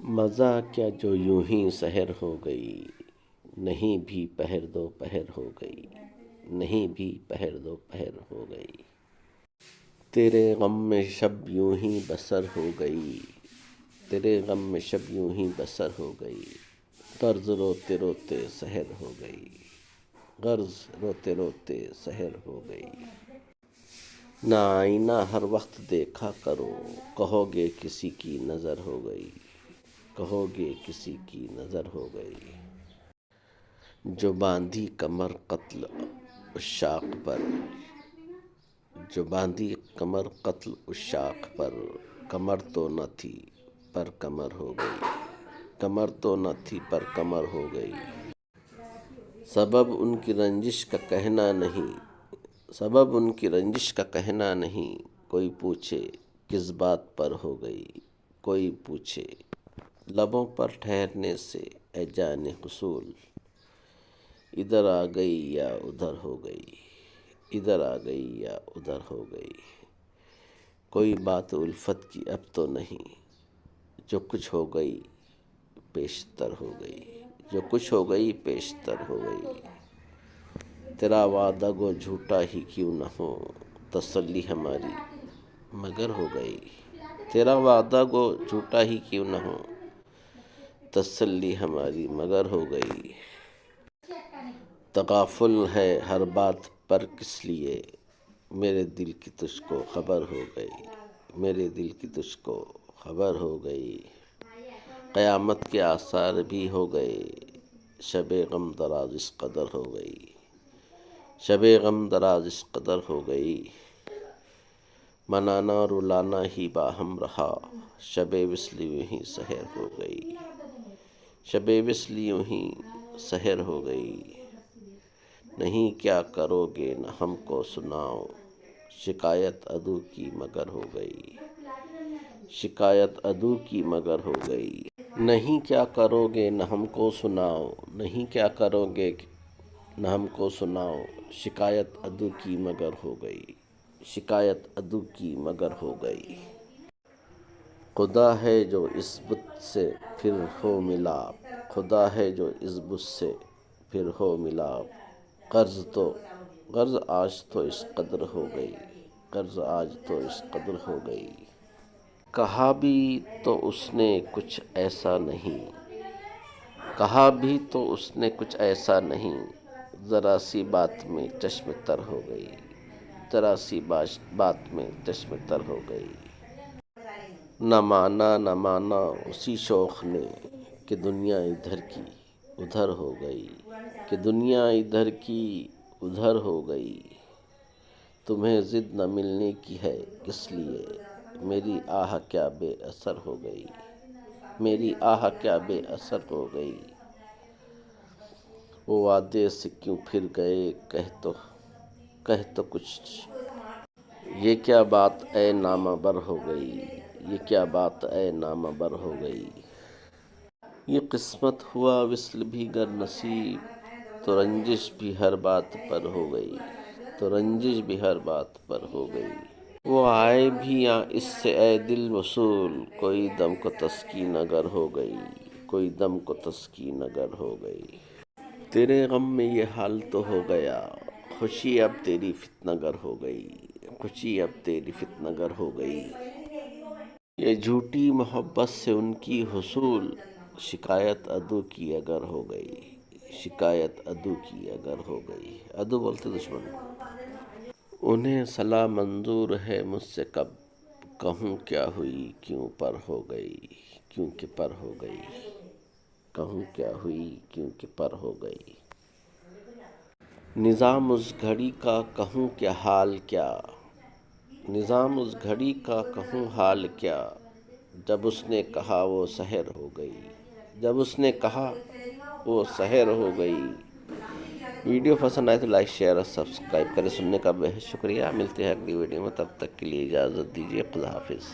مزہ کیا جو یوں ہی سحر ہو گئی، نہیں بھی پہر دو پہر ہو گئی، نہیں بھی پہر دو پہر ہو گئی۔ تیرے غم میں شب یوں ہی بسر ہو گئی، تیرے غم میں شب یوں ہی بسر ہو گئی، غرض روتے روتے سحر ہو گئی، غرض روتے روتے سحر ہو گئی۔ نہ آئینہ ہر وقت دیکھا کرو، کہو گے کسی کی نظر ہو گئی، کہو گے کسی کی نظر ہو گئی۔ جو باندھی کمر قتل عشاق پر، جو باندھی کمر قتل عشاق پر، کمر تو نہ تھی پر کمر ہو گئی، کمر تو نہ تھی پر کمر ہو گئی۔ سبب ان کی رنجش کا کہنا نہیں، سبب ان کی رنجش کا کہنا نہیں، کوئی پوچھے کس بات پر ہو گئی، کوئی پوچھے لبوں پر ٹھہرنے سے اے جان حصول، ادھر آ گئی یا ادھر ہو گئی، ادھر آ گئی یا ادھر ہو گئی۔ کوئی بات الفت کی اب تو نہیں، جو کچھ ہو گئی پیشتر ہو گئی، جو کچھ ہو گئی پیشتر ہو گئی۔ تیرا وعدہ گو جھوٹا ہی کیوں نہ ہو، تسلی ہماری مگر ہو گئی، تیرا وعدہ گو جھوٹا ہی کیوں نہ ہو، تسلی ہماری مگر ہو گئی۔ تغافل ہے ہر بات پر کس لیے، میرے دل کی تجھ کو خبر ہو گئی، میرے دل کی تجھ کو خبر ہو گئی۔ قیامت کے آثار بھی ہو گئے، شب غم دراز اس قدر ہو گئی، شب غم دراز اس قدر ہو گئی۔ منانا رلانا ہی باہم رہا، شب وصل یوں ہی سحر ہو گئی، شب وصل یوں ہی سحر ہو گئی۔ نہیں کیا کرو گے نہ ہم کو سناؤ، شکایت عدو کی مگر ہو گئی، شکایت عدو کی مگر ہو گئی۔ نہیں کیا کرو گے نہ ہم کو سناؤ، نہیں کیا کرو گے نہ ہم کو سناؤ، شکایت عدو کی مگر ہو گئی، شکایت عدو کی مگر ہو گئی۔ خدا ہے جو اس بت سے پھر ہو ملاپ، خدا ہے جو اس بت سے پھر ہو ملاپ، غرض آج تو اس قدر ہو گئی، غرض آج تو اس قدر ہو گئی۔ کہا بھی تو اس نے کچھ ایسا نہیں، کہا بھی تو اس نے کچھ ایسا نہیں، ذرا سی بات میں چشم تر ہو گئی، ذرا سی بات میں چشم تر ہو گئی۔ نہ مانا اسی شوخ نے کہ دنیا ادھر کی ادھر ہو گئی، کہ دنیا ادھر کی ادھر ہو گئی۔ تمہیں ضد نہ ملنے کی ہے کس لیے، میری آہ کیا بے اثر ہو گئی، میری آہ کیا بے اثر ہو گئی۔ وہ وعدے سے کیوں پھر گئے کہہ تو کچھ، یہ کیا بات اے نامہ بر ہو گئی، یہ کیا بات اے نامہ بر ہو گئی۔ یہ قسمت ہوا وصل بھی گر نصیب، تو رنجش بھی ہر بات پر ہو گئی، تو رنجش بھی ہر بات پر ہو گئی۔ وہ آئے بھی یا اس سے اے دل وصول، کوئی دم کو تسکین اگر ہو گئی، کوئی دم کو تسکین اگر ہو گئی۔ تیرے غم میں یہ حال تو ہو گیا، خوشی اب تیری فتنہ گر ہو گئی، خوشی اب تیری فتنہ گر ہو گئی۔ یہ جھوٹی محبت سے ان کی حصول، شکایت عدو کی اگر ہو گئی، شکایت عدو کی اگر ہو گئی۔ عدو بولتے دشمن کو۔ انہیں صلاح منظور ہے مجھ سے کب، کہوں کیا ہوئی کیوں پر ہو گئی، کیوں کہ پر ہو گئی، کہوں کیا ہوئی کیوں کہ پر ہو گئی۔ نظام اس گھڑی کا کہوں کیا حال کیا، نظام اس گھڑی کا کہوں حال کیا، جب اس نے کہا وہ سحر ہو گئی، جب اس نے کہا وہ سحر ہو گئی۔ ویڈیو پسند آئے تو لائک شیئر اور سبسکرائب کریں۔ سننے کا بہت شکریہ، ملتے ہیں اگلی ویڈیو میں، تب تک کے لیے اجازت دیجیے، خدا حافظ۔